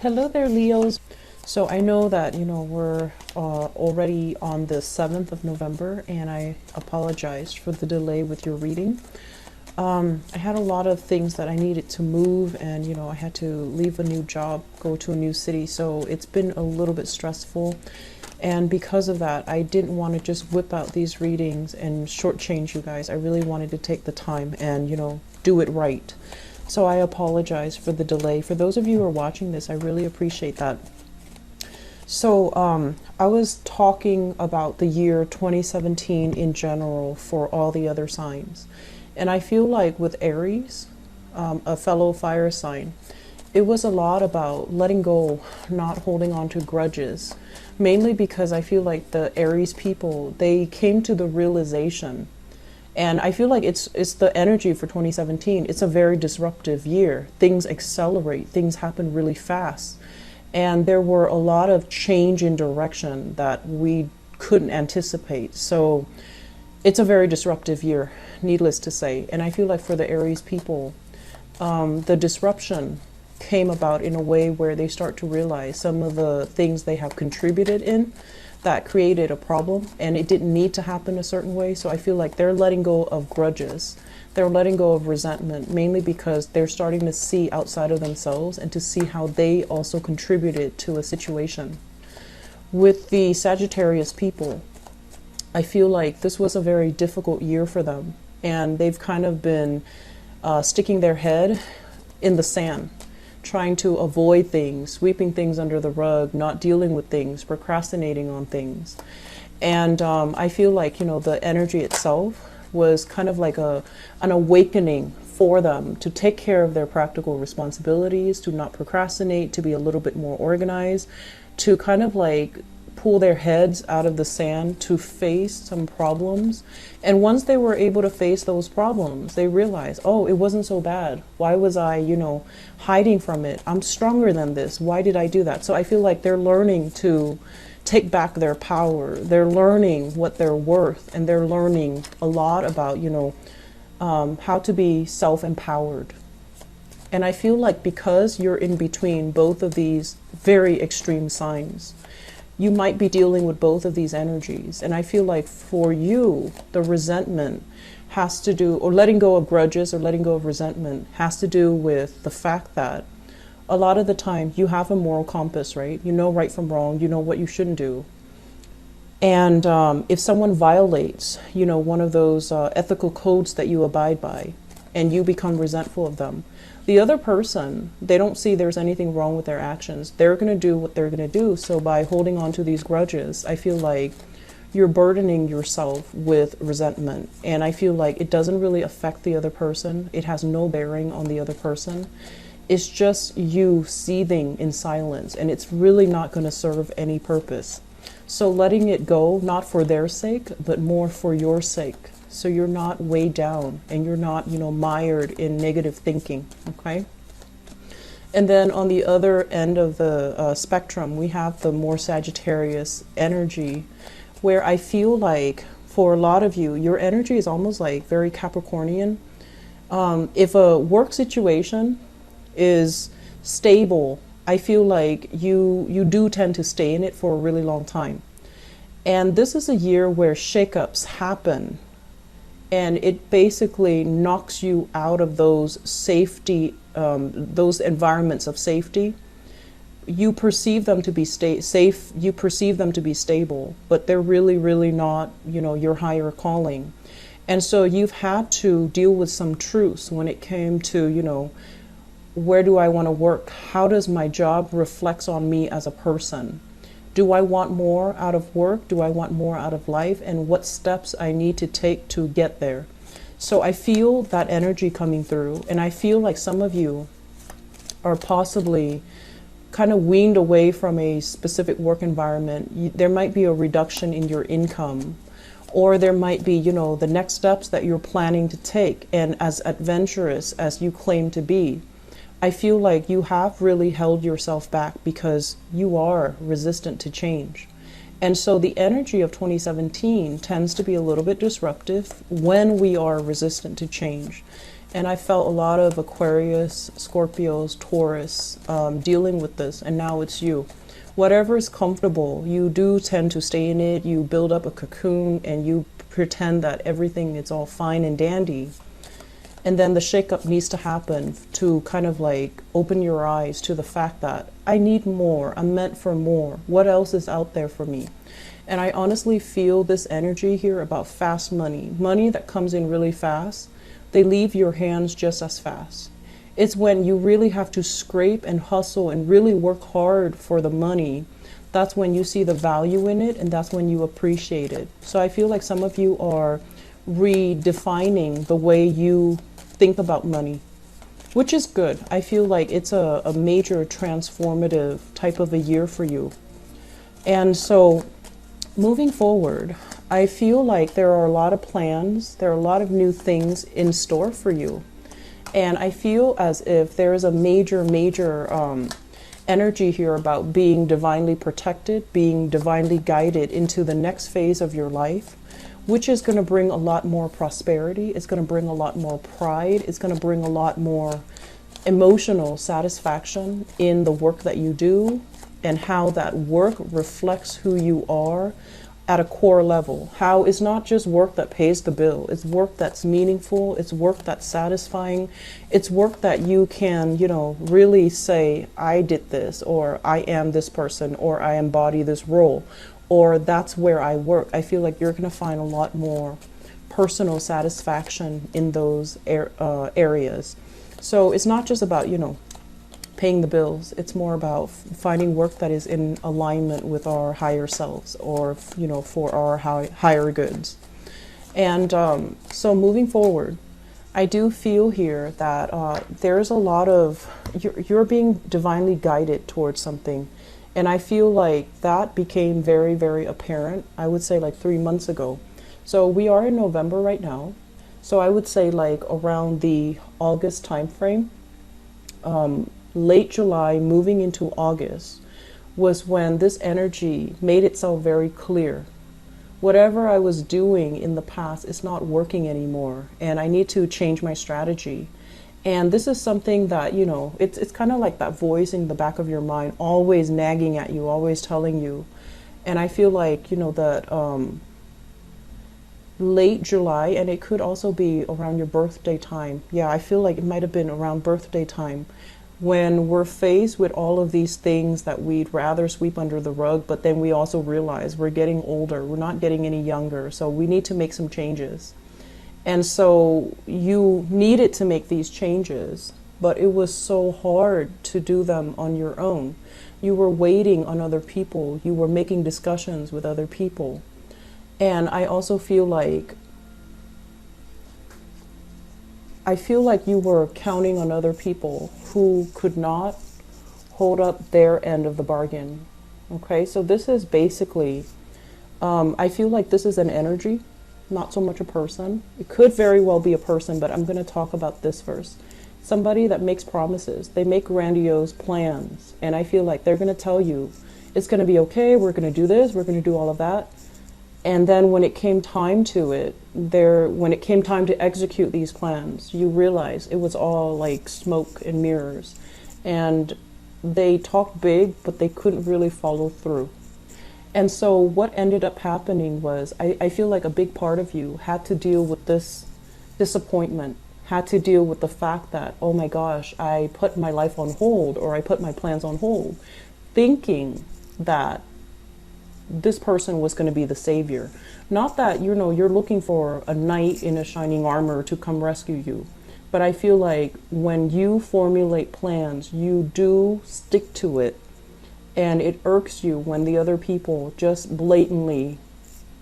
Hello there, Leos. So I know that, we're already on the 7th of November, and I apologize for the delay with your reading. I had a lot of things that I needed to move, and, I had to leave a new job, go to a new city. So it's been a little bit stressful. And because of that, I didn't want to just whip out these readings and shortchange you guys. I really wanted to take the time and, do it right. So I apologize for the delay. For those of you who are watching this, I really appreciate that. So I was talking about the year 2017 in general for all the other signs. And I feel like with Aries, a fellow fire sign, it was a lot about letting go, not holding on to grudges. Mainly because I feel like the Aries people, they came to the realization, and I feel like it's the energy for 2017. It's a very disruptive year. Things accelerate, things happen really fast. And there were a lot of change in direction that we couldn't anticipate. So it's a very disruptive year, needless to say. And I feel like for the Aries people, the disruption came about in a way where they start to realize some of the things they have contributed in that created a problem, and it didn't need to happen a certain way. So I feel like they're letting go of grudges. They're letting go of resentment, mainly because they're starting to see outside of themselves and to see how they also contributed to a situation. With the Sagittarius people, I feel like this was a very difficult year for them, and they've kind of been sticking their head in the sand, trying to avoid things, sweeping things under the rug, not dealing with things, procrastinating on things. And I feel like, the energy itself was kind of like an awakening for them to take care of their practical responsibilities, to not procrastinate, to be a little bit more organized, to kind of like pull their heads out of the sand, to face some problems. And once they were able to face those problems, they realized, oh, it wasn't so bad. Why was I, hiding from it? I'm stronger than this. Why did I do that? So I feel like they're learning to take back their power. They're learning what they're worth, and they're learning a lot about, how to be self-empowered. And I feel like because you're in between both of these very extreme signs, you might be dealing with both of these energies. And I feel like for you, the resentment has to do, or letting go of grudges or letting go of resentment has to do with the fact that a lot of the time you have a moral compass, right? You know right from wrong, you know what you shouldn't do. And if someone violates, one of those ethical codes that you abide by, and you become resentful of them, the other person, they don't see there's anything wrong with their actions. They're going to do what they're going to do. So by holding on to these grudges, I feel like you're burdening yourself with resentment. And I feel like it doesn't really affect the other person. It has no bearing on the other person. It's just you seething in silence, and it's really not going to serve any purpose. So letting it go, not for their sake, but more for your sake. So you're not weighed down, and you're not, mired in negative thinking, okay? And then on the other end of the spectrum, we have the more Sagittarius energy, where I feel like for a lot of you, your energy is almost like very Capricornian. If a work situation is stable, I feel like you do tend to stay in it for a really long time. And this is a year where shakeups happen, and it basically knocks you out of those safety, those environments of safety. You perceive them to be safe, you perceive them to be stable, but they're really, really not, your higher calling. And so you've had to deal with some truths when it came to, where do I want to work? How does my job reflect on me as a person? Do I want more out of work? Do I want more out of life? And what steps I need to take to get there? So I feel that energy coming through, and I feel like some of you are possibly kind of weaned away from a specific work environment. There might be a reduction in your income, or there might be, the next steps that you're planning to take. And as adventurous as you claim to be, I feel like you have really held yourself back because you are resistant to change. And so the energy of 2017 tends to be a little bit disruptive when we are resistant to change. And I felt a lot of Aquarius, Scorpios, Taurus dealing with this, and now it's you. Whatever is comfortable, you do tend to stay in it. You build up a cocoon and you pretend that everything is all fine and dandy. And then the shakeup needs to happen to kind of like open your eyes to the fact that I need more. I'm meant for more. What else is out there for me? And I honestly feel this energy here about fast money. Money that comes in really fast. They leave your hands just as fast. It's when you really have to scrape and hustle and really work hard for the money. That's when you see the value in it, and that's when you appreciate it. So I feel like some of you are redefining the way you think about money, which is good. I feel like it's a major transformative type of a year for you. And so moving forward, I feel like there are a lot of plans, there are a lot of new things in store for you. And I feel as if there is a major energy here about being divinely protected, being divinely guided into the next phase of your life, which is going to bring a lot more prosperity. It's going to bring a lot more pride. It's going to bring a lot more emotional satisfaction in the work that you do and how that work reflects who you are at a core level. How it's not just work that pays the bill. It's work that's meaningful. It's work that's satisfying. It's work that you can, really say, I did this, or I am this person, or I embody this role, or that's where I work. I feel like you're going to find a lot more personal satisfaction in those areas. So it's not just about, paying the bills. It's more about finding work that is in alignment with our higher selves, or, for our higher goods. And so moving forward, I do feel here that there's a lot of, you're being divinely guided towards something. And I feel like that became very, very apparent, I would say like 3 months ago. So we are in November right now. So I would say like around the August timeframe, late July moving into August was when this energy made itself very clear. Whatever I was doing in the past is not working anymore, and I need to change my strategy. And this is something that, it's kind of like that voice in the back of your mind, always nagging at you, always telling you. And I feel like, that late July, and it could also be around your birthday time. Yeah, I feel like it might have been around birthday time, when we're faced with all of these things that we'd rather sweep under the rug, but then we also realize we're getting older, we're not getting any younger, so we need to make some changes. And so you needed to make these changes, but it was so hard to do them on your own. You were waiting on other people, you were making discussions with other people. And I also feel like you were counting on other people who could not hold up their end of the bargain. Okay, so this is basically, I feel like this is an energy, not so much a person. It could very well be a person, but I'm going to talk about this first. Somebody that makes promises. They make grandiose plans, and I feel like they're going to tell you, it's going to be okay, we're going to do this, we're going to do all of that. And then when it came time to when it came time to execute these plans, you realize it was all like smoke and mirrors. And they talked big, but they couldn't really follow through. And so what ended up happening was, I feel like a big part of you had to deal with this disappointment, had to deal with the fact that, oh my gosh, I put my life on hold, or I put my plans on hold, thinking that this person was going to be the savior. Not that, you're looking for a knight in a shining armor to come rescue you. But I feel like when you formulate plans, you do stick to it. And it irks you when the other people just blatantly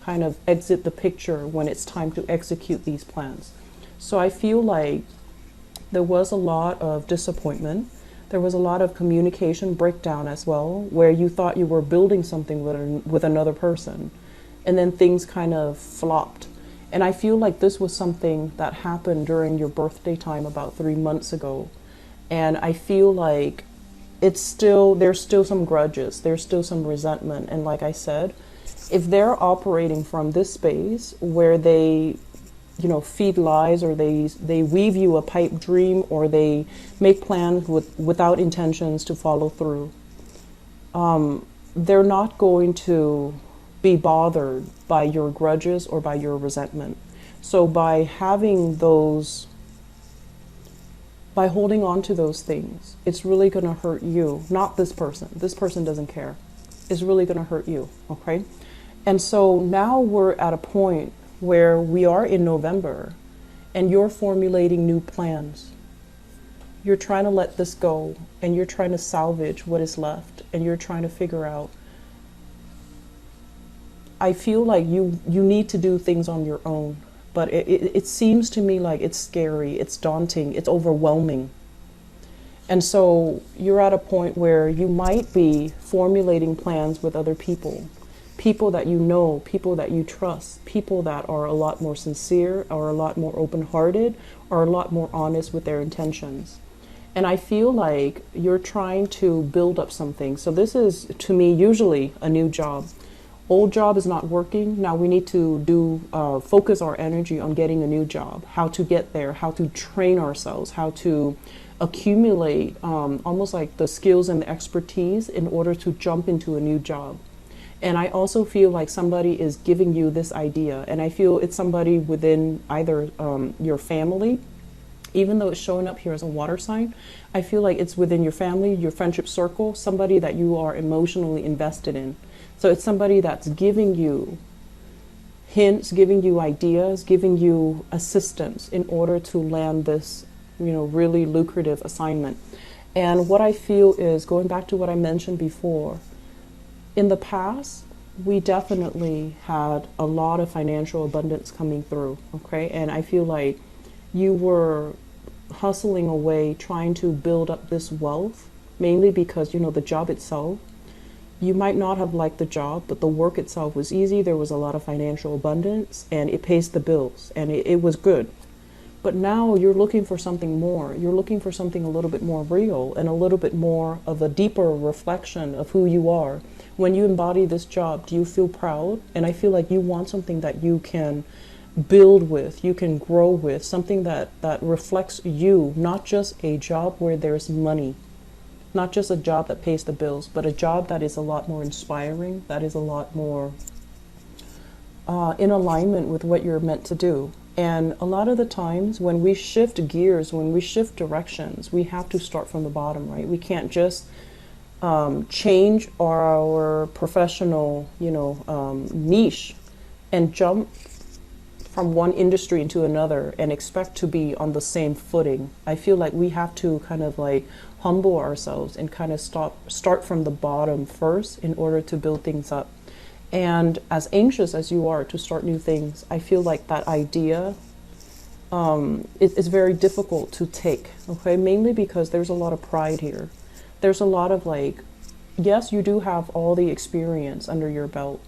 kind of exit the picture when it's time to execute these plans. So I feel like there was a lot of disappointment. There was a lot of communication breakdown as well, where you thought you were building something with another person, and then things kind of flopped. And I feel like this was something that happened during your birthday time about 3 months ago. And I feel like there's still some grudges, there's still some resentment. And like I said, if they're operating from this space where they feed lies, or they weave you a pipe dream, or they make plans without intentions to follow through. They're not going to be bothered by your grudges or by your resentment. So by holding on to those things, it's really going to hurt you, not this person. This person doesn't care. It's really going to hurt you, okay? And so now we're at a point where we are in November, and you're formulating new plans. You're trying to let this go, and you're trying to salvage what is left, and you're trying to figure out. I feel like you need to do things on your own, but it seems to me like it's scary, it's daunting, it's overwhelming. And so you're at a point where you might be formulating plans with other people. People that you know, people that you trust, people that are a lot more sincere, are a lot more open-hearted, are a lot more honest with their intentions. And I feel like you're trying to build up something. So this is, to me, usually a new job. Old job is not working. Now we need to focus our energy on getting a new job, how to get there, how to train ourselves, how to accumulate almost like the skills and the expertise in order to jump into a new job. And I also feel like somebody is giving you this idea, and I feel it's somebody within either your family, even though it's showing up here as a water sign. I feel like it's within your family, your friendship circle, somebody that you are emotionally invested in. So it's somebody that's giving you hints, giving you ideas, giving you assistance in order to land this, really lucrative assignment. And what I feel is, going back to what I mentioned before, in the past, we definitely had a lot of financial abundance coming through, okay? And I feel like you were hustling away, trying to build up this wealth, mainly because, the job itself, you might not have liked the job, but the work itself was easy. There was a lot of financial abundance, and it pays the bills, and it was good. But now you're looking for something more. You're looking for something a little bit more real and a little bit more of a deeper reflection of who you are. When you embody this job, do you feel proud? And I feel like you want something that you can build with, you can grow with, something that reflects you, not just a job where there's money. Not just a job that pays the bills, but a job that is a lot more inspiring, that is a lot more in alignment with what you're meant to do. And a lot of the times when we shift gears, when we shift directions, we have to start from the bottom, right? We can't just change our professional, niche and jump from one industry into another and expect to be on the same footing. I feel like we have to kind of like humble ourselves and kind of start from the bottom first in order to build things up. And as anxious as you are to start new things, I feel like that idea is very difficult to take, okay? Mainly because there's a lot of pride here. There's a lot of yes, you do have all the experience under your belt,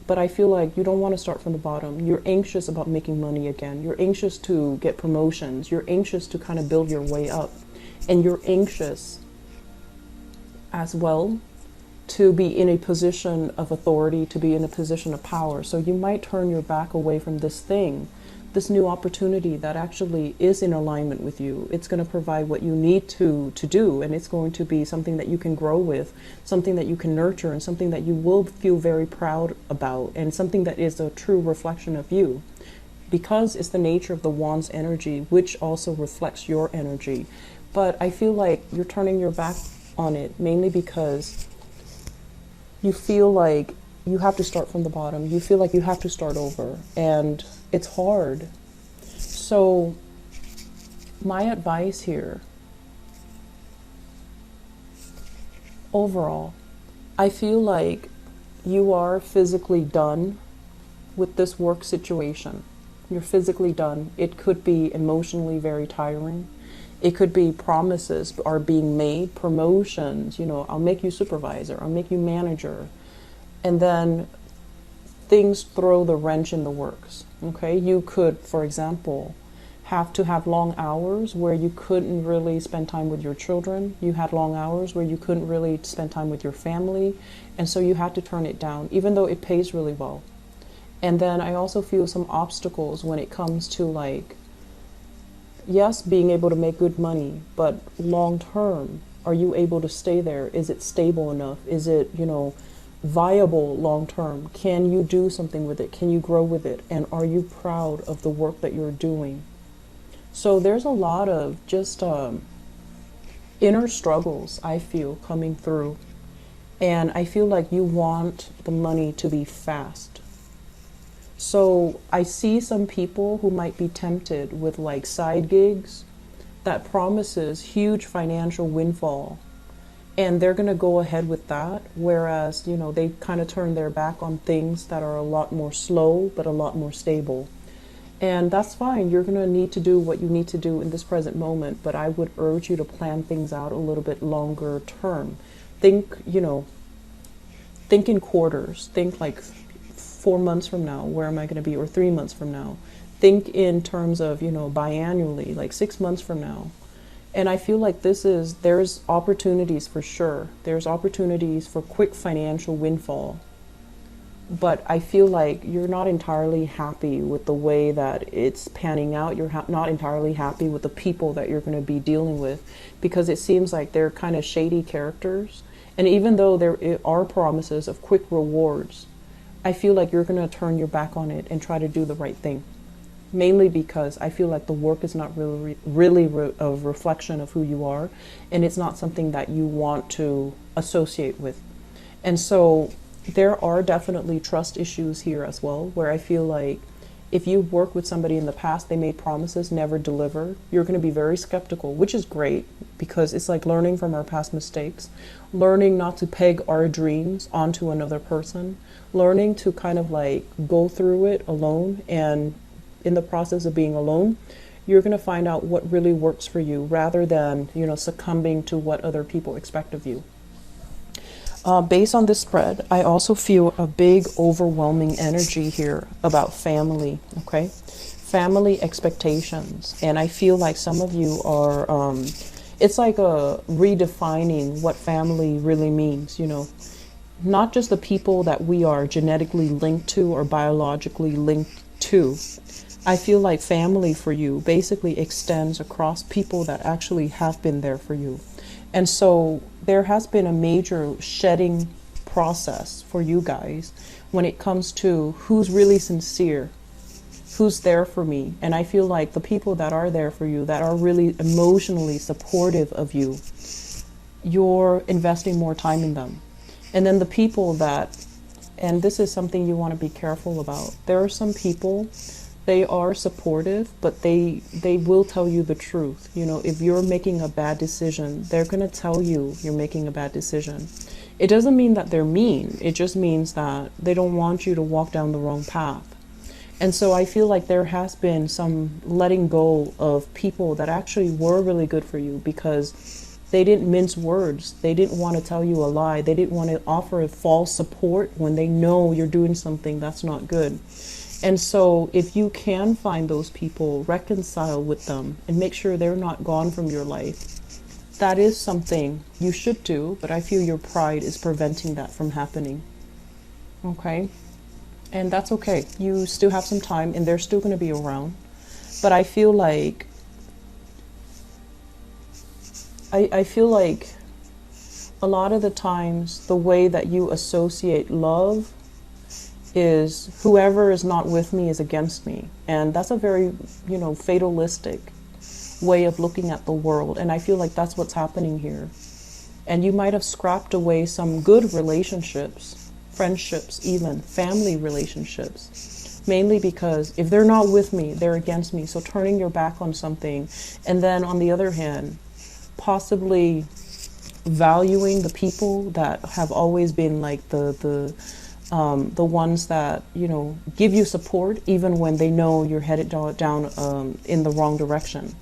but I feel like you don't want to start from the bottom. You're anxious about making money again. You're anxious to get promotions. You're anxious to kind of build your way up. And you're anxious as well to be in a position of authority, to be in a position of power. So you might turn your back away from this thing, this new opportunity that actually is in alignment with you. It's going to provide what you need to do, and it's going to be something that you can grow with, something that you can nurture, and something that you will feel very proud about, and something that is a true reflection of you. Because it's the nature of the Wand's energy, which also reflects your energy. But I feel like you're turning your back on it, mainly because you feel like you have to start from the bottom. You feel like you have to start over, and it's hard. So my advice here, overall, I feel like you are physically done with this work situation. You're physically done. It could be emotionally very tiring. It could be promises are being made, promotions, I'll make you supervisor, I'll make you manager. And then things throw the wrench in the works, okay? You could, for example, have to have long hours where you couldn't really spend time with your children. You had long hours where you couldn't really spend time with your family. And so you had to turn it down, even though it pays really well. And then I also feel some obstacles when it comes to like, yes, being able to make good money, but long term, are you able to stay there? Is it stable enough? Is it, viable long term? Can you do something with it? Can you grow with it? And are you proud of the work that you're doing? So there's a lot of just inner struggles, I feel, coming through. And I feel like you want the money to be fast. So I see some people who might be tempted with like side gigs that promises huge financial windfall, and they're going to go ahead with that, whereas they kind of turn their back on things that are a lot more slow but a lot more stable. And that's fine. You're going to need to do what you need to do in this present moment, but I would urge you to plan things out a little bit longer term. Think in quarters. Think like 4 months from now, where am I going to be? Or 3 months from now. Think in terms of, biannually, like 6 months from now. And I feel like there's opportunities for sure. There's opportunities for quick financial windfall. But I feel like you're not entirely happy with the way that it's panning out. You're not entirely happy with the people that you're going to be dealing with, because it seems like they're kind of shady characters. And even though there are promises of quick rewards, I feel like you're going to turn your back on it and try to do the right thing. Mainly because I feel like the work is not really a reflection of who you are, and it's not something that you want to associate with. And so there are definitely trust issues here as well, where I feel like if you work with somebody in the past, they made promises, never deliver, you're going to be very skeptical, which is great, because it's like learning from our past mistakes, learning not to peg our dreams onto another person, learning to kind of like go through it alone. And in the process of being alone, you're going to find out what really works for you, rather than succumbing to what other people expect of you. Based on this spread, I also feel a big overwhelming energy here about family. Okay, family expectations. And I feel like some of you are it's like a redefining what family really means. Not just the people that we are genetically linked to or biologically linked to. I feel like family for you basically extends across people that actually have been there for you. And so there has been a major shedding process for you guys when it comes to who's really sincere, who's there for me. And I feel like the people that are there for you, that are really emotionally supportive of you, you're investing more time in them. And then the people that, and this is something you want to be careful about, there are some people, they are supportive, but they will tell you the truth. If you're making a bad decision, they're going to tell you you're making a bad decision. It doesn't mean that they're mean. It just means that they don't want you to walk down the wrong path. And so I feel like there has been some letting go of people that actually were really good for you, because they didn't mince words. They didn't want to tell you a lie. They didn't want to offer a false support when they know you're doing something that's not good. And so if you can find those people, reconcile with them and make sure they're not gone from your life, that is something you should do, but I feel your pride is preventing that from happening. Okay? And that's okay. You still have some time and they're still going to be around. But I feel like I feel like a lot of the times the way that you associate love is whoever is not with me is against me. And that's a very, fatalistic way of looking at the world. And I feel like that's what's happening here. And you might have scrapped away some good relationships, friendships, even family relationships, mainly because if they're not with me, they're against me. So turning your back on something, and then on the other hand, possibly valuing the people that have always been like the ones that give you support even when they know you're headed down in the wrong direction.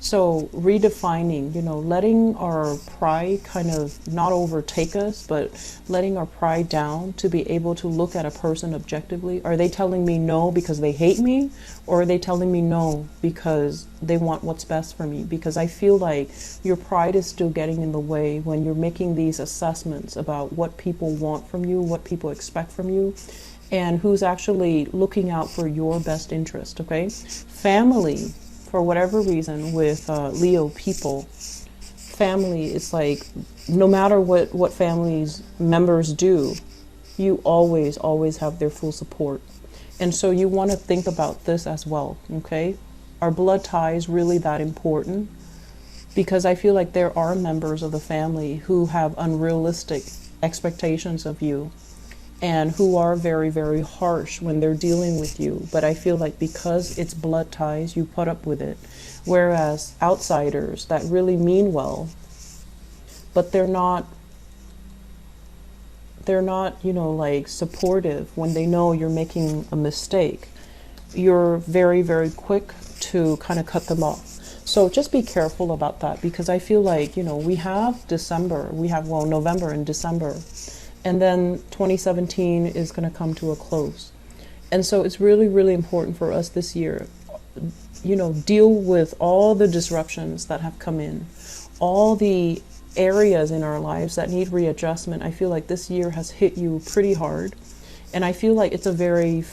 So redefining, letting our pride kind of not overtake us, but letting our pride down to be able to look at a person objectively. Are they telling me no because they hate me? Or are they telling me no because they want what's best for me? Because I feel like your pride is still getting in the way when you're making these assessments about what people want from you, what people expect from you, and who's actually looking out for your best interest, okay? Family, for whatever reason, with Leo people, family, it's like no matter what family's members do, you always have their full support. And so you want to think about this as well, okay? Are blood ties really that important? Because I feel like there are members of the family who have unrealistic expectations of you and who are very, very harsh when they're dealing with you. But I feel like because it's blood ties, you put up with it. Whereas outsiders that really mean well, but they're not, like supportive when they know you're making a mistake, you're very, very quick to kind of cut them off. So just be careful about that, because I feel like, we have December, November and December. And then 2017 is going to come to a close. And so it's really, really important for us this year, deal with all the disruptions that have come in, all the areas in our lives that need readjustment. I feel like this year has hit you pretty hard. And I feel like it's a very,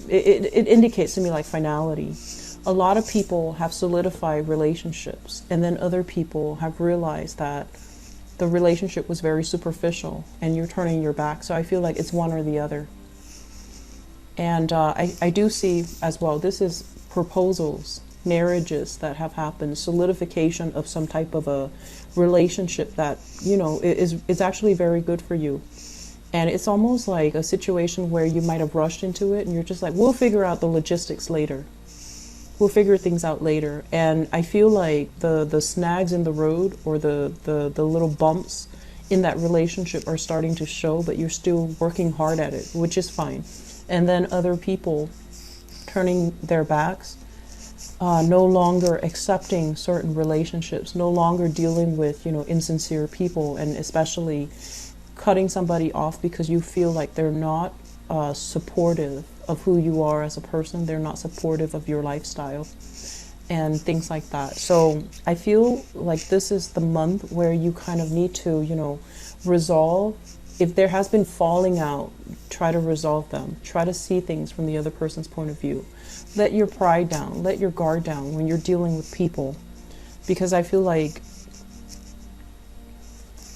it indicates to me like finality. A lot of people have solidified relationships, and then other people have realized that the relationship was very superficial and you're turning your back. So I feel like it's one or the other. And I do see as well, this is proposals, marriages that have happened, solidification of some type of a relationship that, is actually very good for you. And it's almost like a situation where you might have rushed into it and you're just like, we'll figure out the logistics later. We'll figure things out later. And I feel like the snags in the road, or the little bumps in that relationship are starting to show, but you're still working hard at it, which is fine. And then other people turning their backs, no longer accepting certain relationships, no longer dealing with, insincere people, and especially cutting somebody off because you feel like they're not supportive of who you are as a person. They're not supportive of your lifestyle and things like that. So I feel like this is the month where you kind of need to, resolve. If there has been falling out, try to resolve them. Try to see things from the other person's point of view. Let your pride down. Let your guard down when you're dealing with people. Because I feel like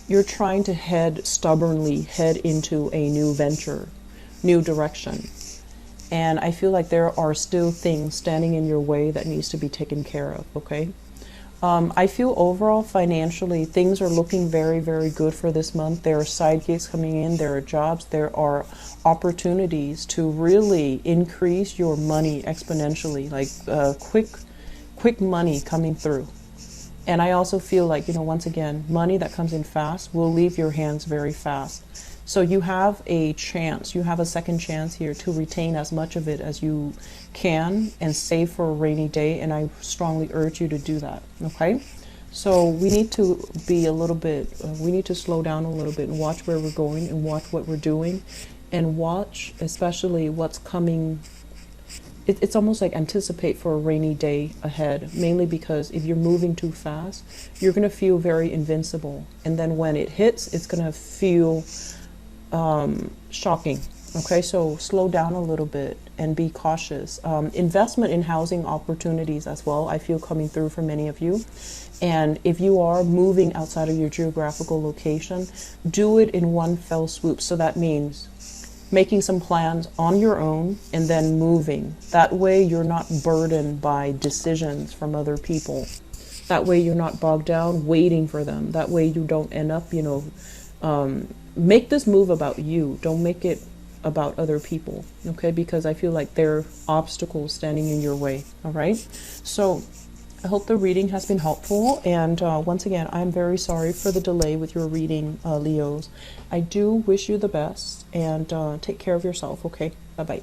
you're trying to stubbornly head into a new venture, new direction. And I feel like there are still things standing in your way that needs to be taken care of, okay? I feel overall financially things are looking very, very good for this month. There are side gigs coming in, there are jobs, there are opportunities to really increase your money exponentially, like quick money coming through. And I also feel like, once again, money that comes in fast will leave your hands very fast. So you have a chance, you have a second chance here to retain as much of it as you can and save for a rainy day. And I strongly urge you to do that. Okay. So we need to be a little bit, we need to slow down a little bit and watch where we're going and watch what we're doing, and watch especially what's coming. It's almost like anticipate for a rainy day ahead, mainly because if you're moving too fast, you're going to feel very invincible. And then when it hits, it's going to feel shocking. Okay, so slow down a little bit and be cautious. Investment in housing opportunities as well, I feel coming through for many of you. And if you are moving outside of your geographical location, do it in one fell swoop. So that means making some plans on your own and then moving. That way you're not burdened by decisions from other people. That way you're not bogged down waiting for them. That way you don't end up, make this move about you. Don't make it about other people, okay? Because I feel like there are obstacles standing in your way, all right? So I hope the reading has been helpful. And once again, I'm very sorry for the delay with your reading, Leos. I do wish you the best, and take care of yourself, okay? Bye-bye.